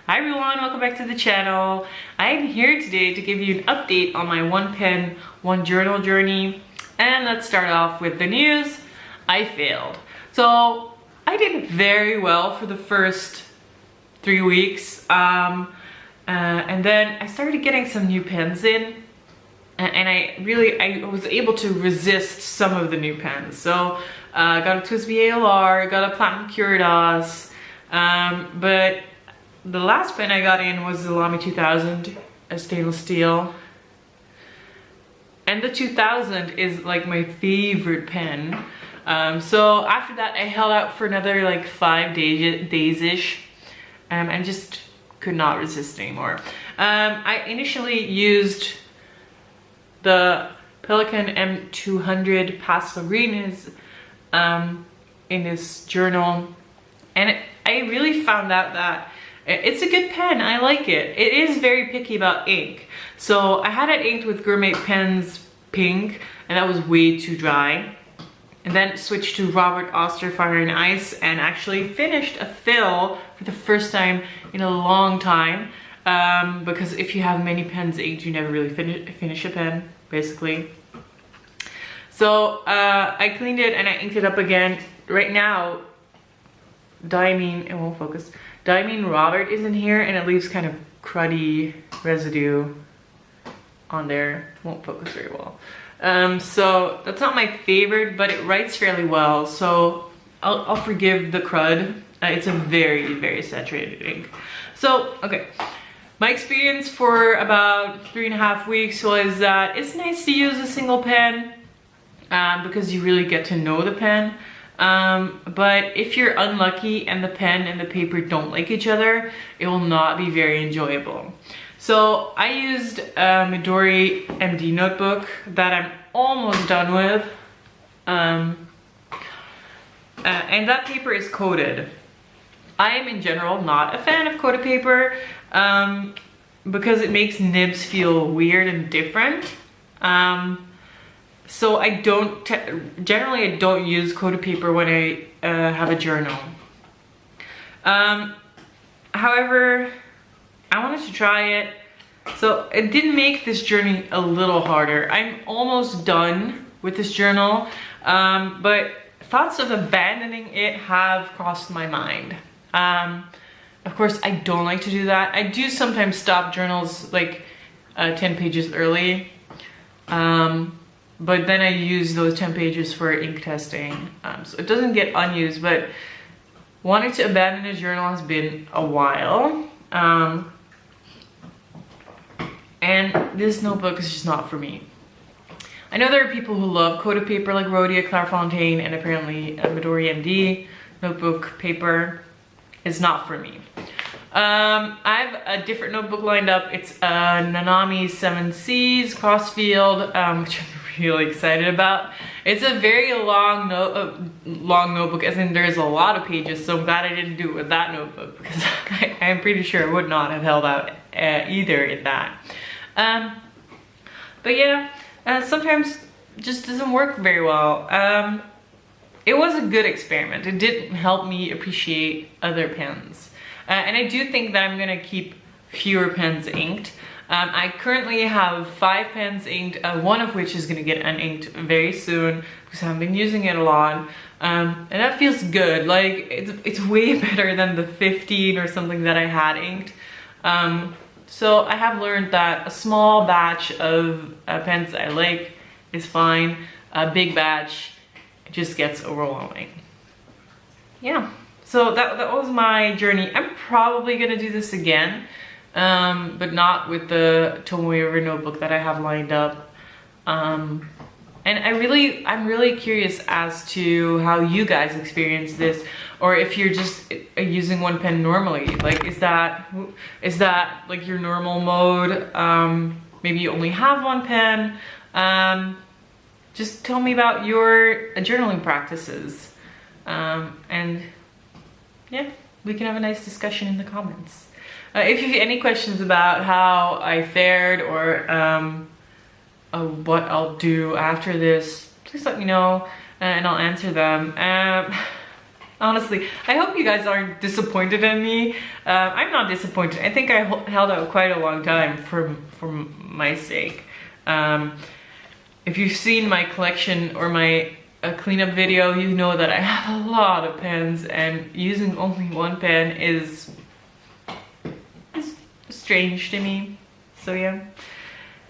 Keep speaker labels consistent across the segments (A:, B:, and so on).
A: Hi everyone, welcome back to the channel. I am here today to give you an update on my one pen, one journal journey. And let's start off with the news. I failed. So I did very well for the first 3 weeks. And then I started getting some new pens in. And I was able to resist some of the new pens. So I got a TWSBI ALR, got a Platinum Curidas, but the last pen I got in was the Lamy 2000, a stainless steel. And the 2000 is like my favorite pen. So after that I held out for another like 5 days-ish, and just could not resist anymore. I initially used the Pelikan M200 Pastel Green in this journal, and I really found out that it's a good pen. I like it. It is very picky about ink. So I had it inked with Gourmet Pens Pink, and that was way too dry. And then switched to Robert Oster Fire and Ice, and actually finished a fill for the first time in a long time. Because if you have many pens inked, you never really finish a pen, basically. So I cleaned it and I inked it up again. Right now, Diamine, it won't focus. Diamine Robert is in here, and it leaves kind of cruddy residue on there. Won't focus very well. So that's not my favorite, but it writes fairly well. So I'll forgive the crud. It's a very, very saturated ink. So, okay. My experience for about 3.5 weeks was that it's nice to use a single pen because you really get to know the pen. But if you're unlucky and the pen and the paper don't like each other, it will not be very enjoyable. So I used a Midori MD notebook that I'm almost done with. And that paper is coated. I am in general not a fan of coated paper because it makes nibs feel weird and different. So I don't, generally I don't use coated paper when I have a journal. However, I wanted to try it. So it did make this journey a little harder. I'm almost done with this journal, but thoughts of abandoning it have crossed my mind. Of course, I don't like to do that. I do sometimes stop journals like 10 pages early. But then I use those 10 pages for ink testing. So it doesn't get unused, but wanting to abandon a journal has been a while. And this notebook is just not for me. I know there are people who love coated paper like Rhodia, Clairefontaine, and apparently Midori MD notebook paper. Is not for me. I have a different notebook lined up. It's a Nanami 7Cs Crossfield, which I'm really excited about. It's a very long notebook, as in there's a lot of pages, so I'm glad I didn't do it with that notebook, because I'm pretty sure I would not have held out either in that. But yeah, sometimes it just doesn't work very well. It was a good experiment. It did help me appreciate other pens. And I do think that I'm gonna keep fewer pens inked. I currently have 5 pens inked, one of which is gonna get uninked very soon because I've been using it a lot. And that feels good. Like, it's way better than the 15 or something that I had inked. So I have learned that a small batch of pens I like is fine. A big batch, it just gets overwhelming. Yeah, so that was my journey. I'm probably gonna do this again, but not with the Tomoe notebook that I have lined up. And I'm really curious as to how you guys experience this, or if you're just using one pen normally. Like, is that like your normal mode? Maybe you only have one pen. Just tell me about your journaling practices. And yeah, we can have a nice discussion in the comments. If you have any questions about how I fared, or what I'll do after this, please let me know and I'll answer them. Honestly, I hope you guys aren't disappointed in me. I'm not disappointed. I think I held out quite a long time for my sake. If you've seen my collection or my cleanup video, you know that I have a lot of pens, and using only one pen is strange to me. So yeah.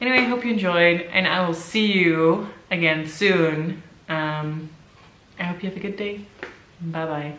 A: Anyway, I hope you enjoyed, and I will see you again soon. I hope you have a good day. Bye bye.